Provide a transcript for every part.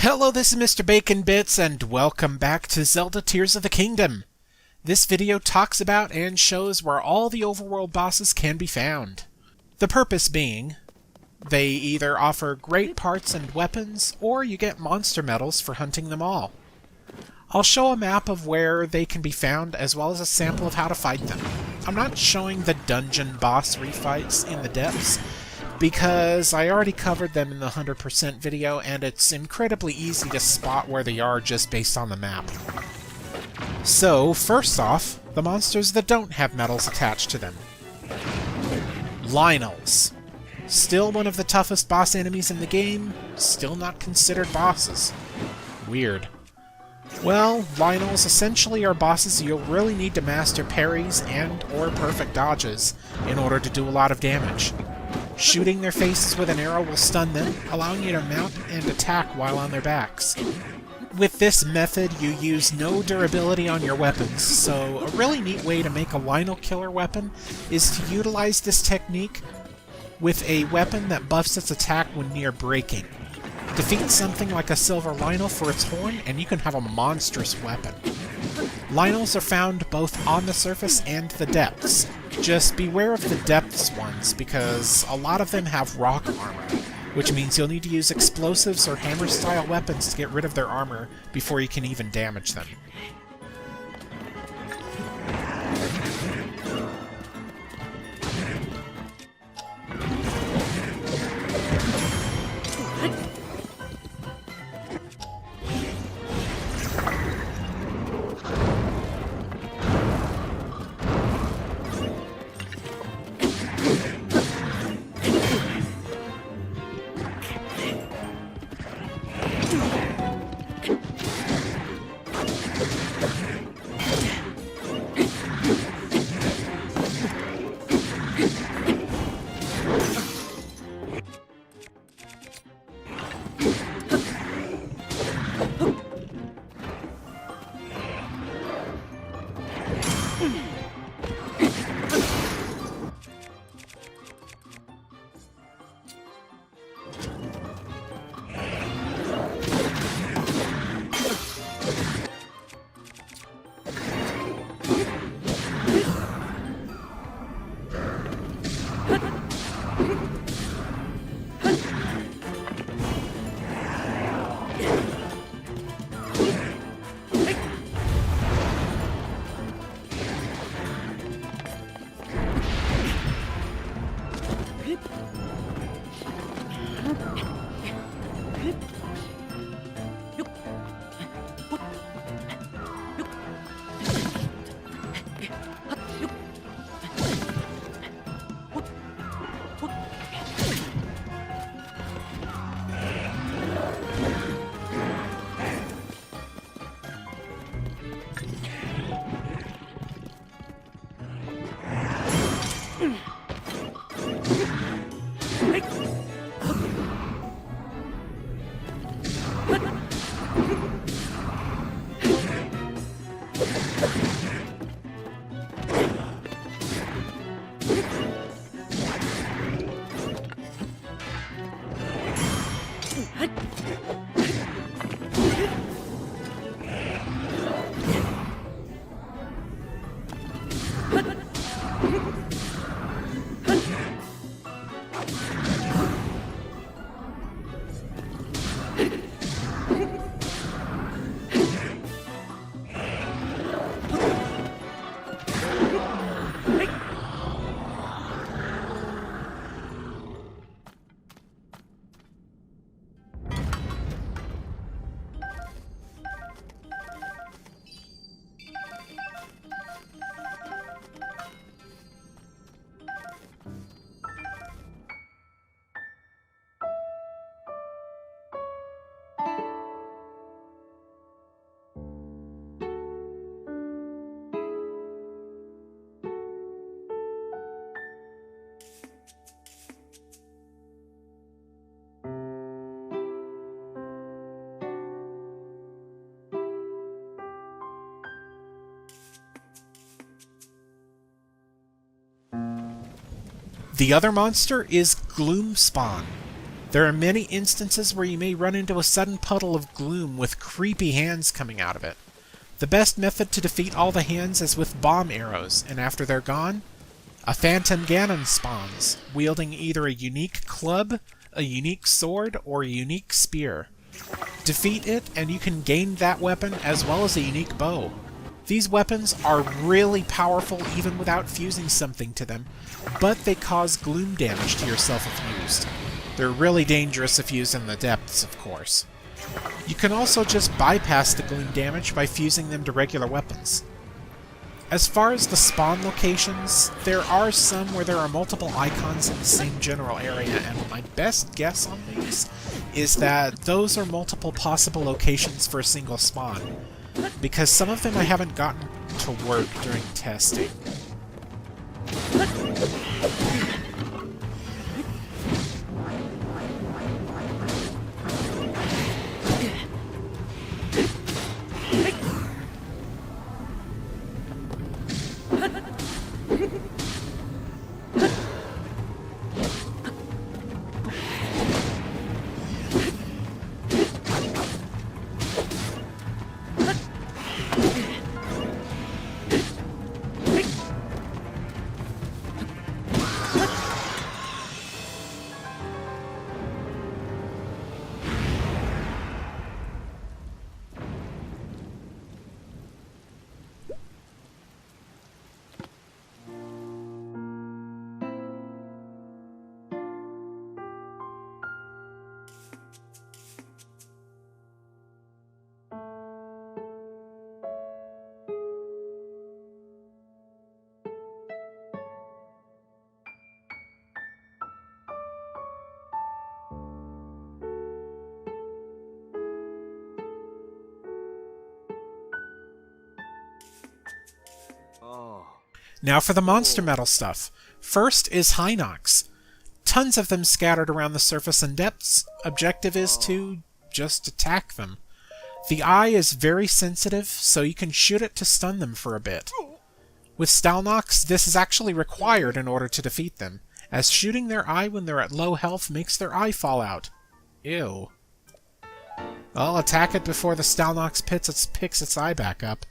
Hello, this is Mr. Bacon Bits, and welcome back to Zelda Tears of the Kingdom. This video talks about and shows where all the overworld bosses can be found. The purpose being, they either offer great parts and weapons, or you get monster medals for hunting them all. I'll show a map of where they can be found, as well as a sample of how to fight them. I'm not showing the dungeon boss refights in the depths, because I already covered them in the 100% video, and it's incredibly easy to spot where they are just based on the map. So, first off, the monsters that don't have medals attached to them. Lynels. Still one of the toughest boss enemies in the game, still not considered bosses. Weird. Well, Lynels essentially are bosses you'll really need to master parries and or perfect dodges in order to do a lot of damage. Shooting their faces with an arrow will stun them, allowing you to mount and attack while on their backs. With this method, you use no durability on your weapons, so a really neat way to make a Lynel killer weapon is to utilize this technique with a weapon that buffs its attack when near breaking. Defeat something like a silver Lynel for its horn, and you can have a monstrous weapon. Lynels are found both on the surface and the depths. Just beware of the depths ones, because a lot of them have rock armor, which means you'll need to use explosives or hammer-style weapons to get rid of their armor before you can even damage them. The other monster is Gloomspawn. There are many instances where you may run into a sudden puddle of gloom with creepy hands coming out of it. The best method to defeat all the hands is with bomb arrows, and after they're gone, a Phantom Ganon spawns, wielding either a unique club, a unique sword, or a unique spear. Defeat it, and you can gain that weapon as well as a unique bow. These weapons are really powerful even without fusing something to them, but they cause gloom damage to yourself if used. They're really dangerous if used in the depths, of course. You can also just bypass the gloom damage by fusing them to regular weapons. As far as the spawn locations, there are some where there are multiple icons in the same general area, and my best guess on these is that those are multiple possible locations for a single spawn, because some of them I haven't gotten to work during testing. Now for the monster metal stuff. First is Hinox. Tons of them scattered around the surface and depths. Objective is to just attack them. The eye is very sensitive, so you can shoot it to stun them for a bit. With Stalnox, this is actually required in order to defeat them, as shooting their eye when they're at low health makes their eye fall out. Ew. I'll attack it before the Stalnox picks its eye back up.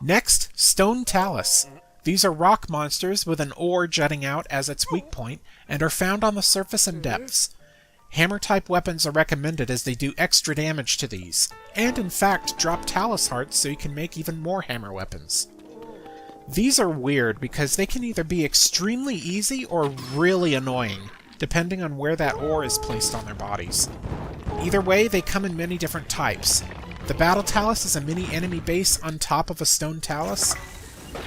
Next, Stone Talus. These are rock monsters with an ore jutting out as its weak point, and are found on the surface and depths. Hammer-type weapons are recommended as they do extra damage to these, and in fact drop Talus hearts so you can make even more hammer weapons. These are weird because they can either be extremely easy or really annoying, depending on where that ore is placed on their bodies. Either way, they come in many different types. The Battle Talus is a mini enemy base on top of a stone talus,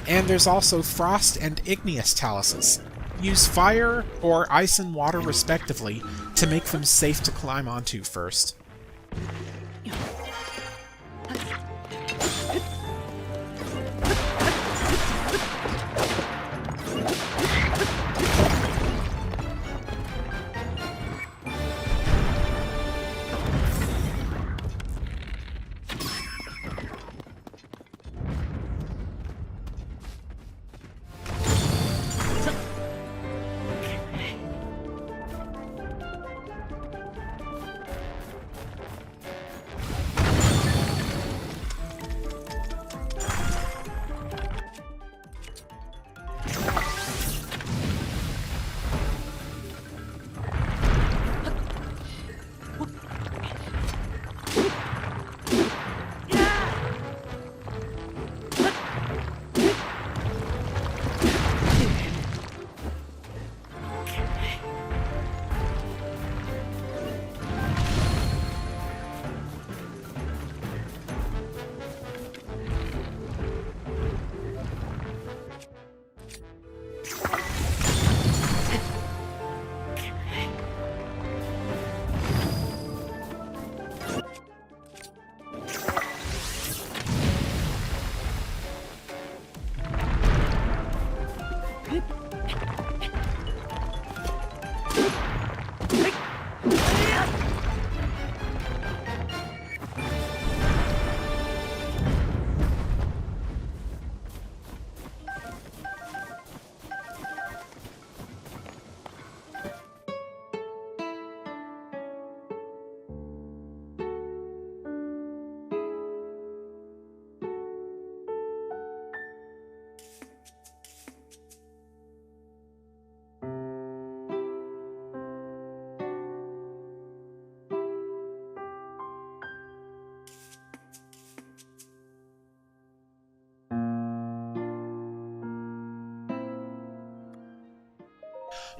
and there's also Frost and Igneous Taluses. Use fire or ice and water respectively to make them safe to climb onto first.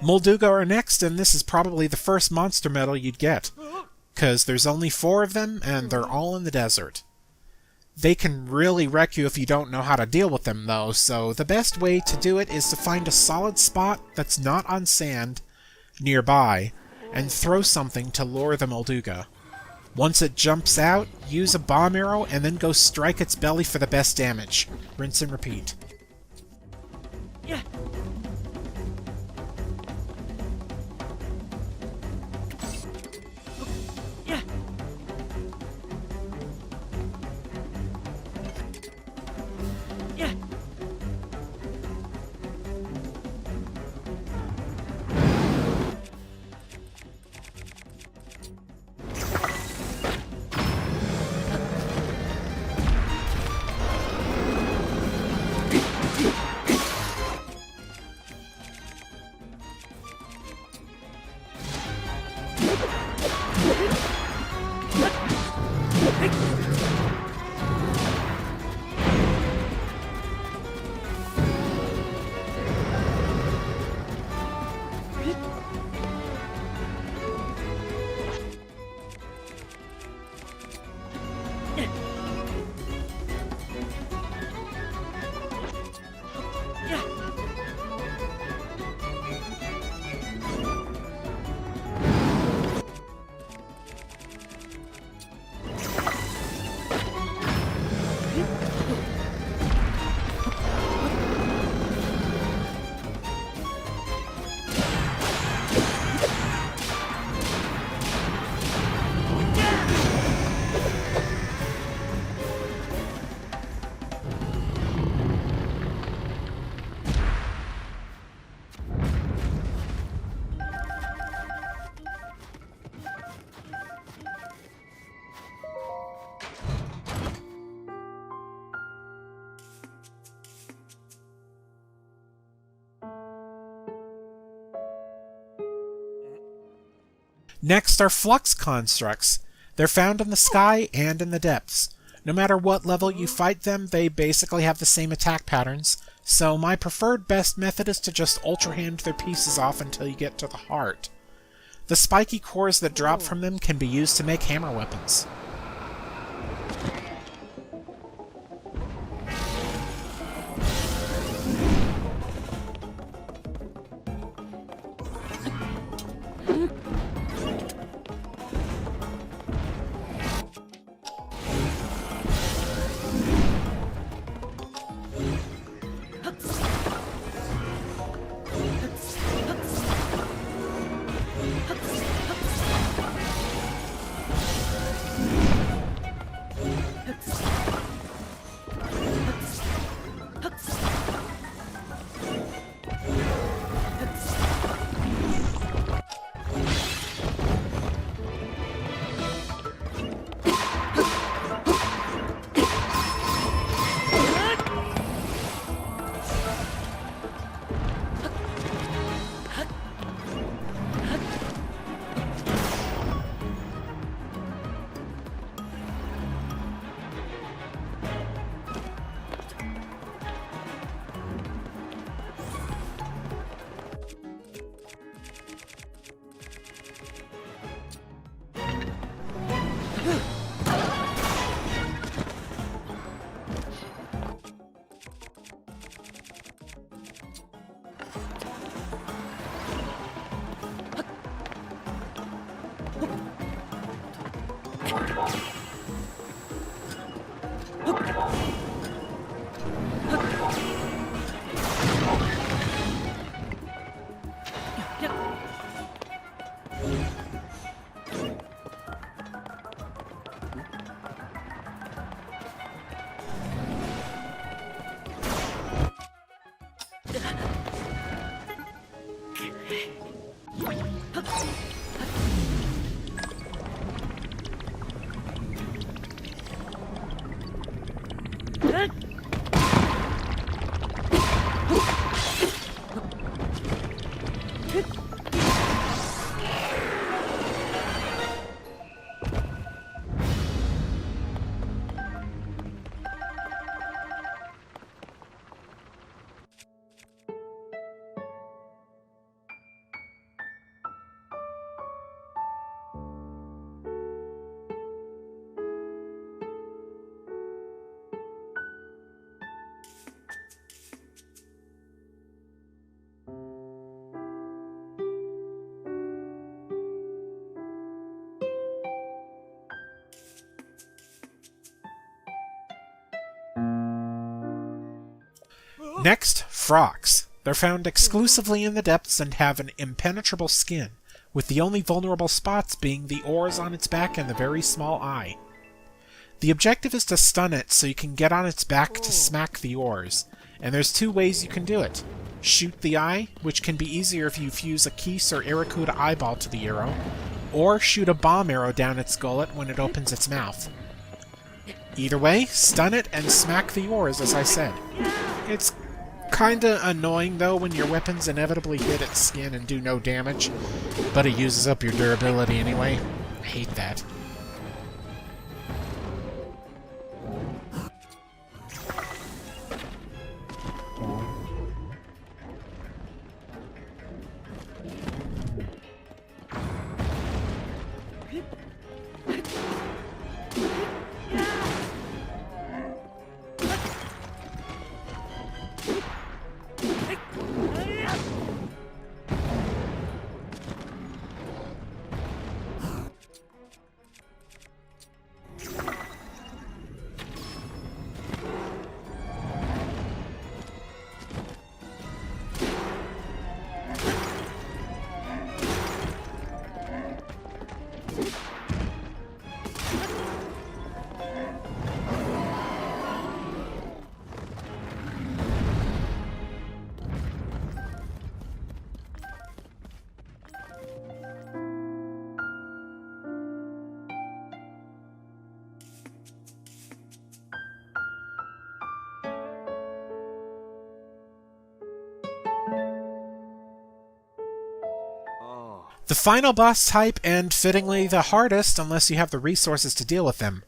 Molduga are next, and this is probably the first monster medal you'd get, because there's only 4 of them, and they're all in the desert. They can really wreck you if you don't know how to deal with them, though, so the best way to do it is to find a solid spot that's not on sand nearby, and throw something to lure the Molduga. Once it jumps out, use a bomb arrow, and then go strike its belly for the best damage. Rinse and repeat. Yeah. Next are flux constructs. They're found in the sky and in the depths. No matter what level you fight them, they basically have the same attack patterns, so my preferred best method is to just ultra hand their pieces off until you get to the heart. The spiky cores that drop from them can be used to make hammer weapons. Next, frogs. They're found exclusively in the depths and have an impenetrable skin, with the only vulnerable spots being the oars on its back and the very small eye. The objective is to stun it so you can get on its back to smack the oars, and there's two ways you can do it. Shoot the eye, which can be easier if you fuse a Keese or Irakuda eyeball to the arrow, or shoot a bomb arrow down its gullet when it opens its mouth. Either way, stun it and smack the oars, as I said. It's kinda annoying, though, when your weapons inevitably hit its skin and do no damage, but it uses up your durability anyway. I hate that. The final boss type, and fittingly the hardest unless you have the resources to deal with them,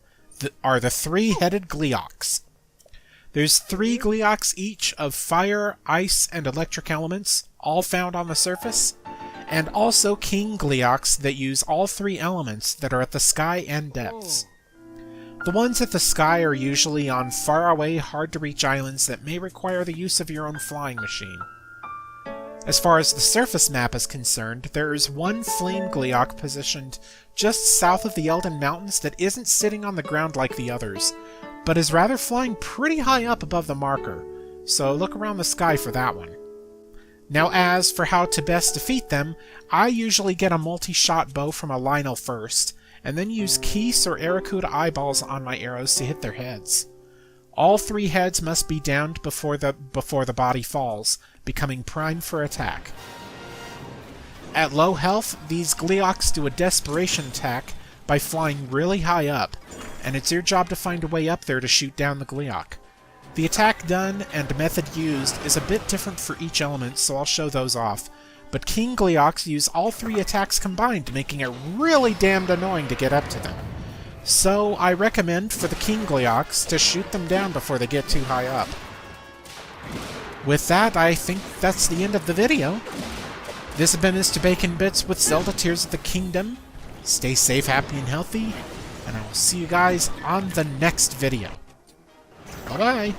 are the three-headed Gleeoks. There's 3 Gleeoks each of fire, ice, and electric elements, all found on the surface, and also King Gleeoks that use all 3 elements that are at the sky and depths. The ones at the sky are usually on faraway, hard-to-reach islands that may require the use of your own flying machine. As far as the surface map is concerned, there is one Flame Gleeok positioned just south of the Elden Mountains that isn't sitting on the ground like the others, but is rather flying pretty high up above the marker, so look around the sky for that one. Now as for how to best defeat them, I usually get a multi-shot bow from a Lionel first, and then use Keese or Aracuda eyeballs on my arrows to hit their heads. All 3 heads must be downed before the body falls, becoming primed for attack. At low health, these Gleeoks do a desperation attack by flying really high up, and it's your job to find a way up there to shoot down the Gleeok. The attack done and method used is a bit different for each element, so I'll show those off, but King Gleeoks use all 3 attacks combined, making it really damned annoying to get up to them. So I recommend for the King Gleeoks to shoot them down before they get too high up. With that, I think that's the end of the video. This has been Mr. Bacon Bits with Zelda Tears of the Kingdom. Stay safe, happy, and healthy, and I will see you guys on the next video. Bye-bye!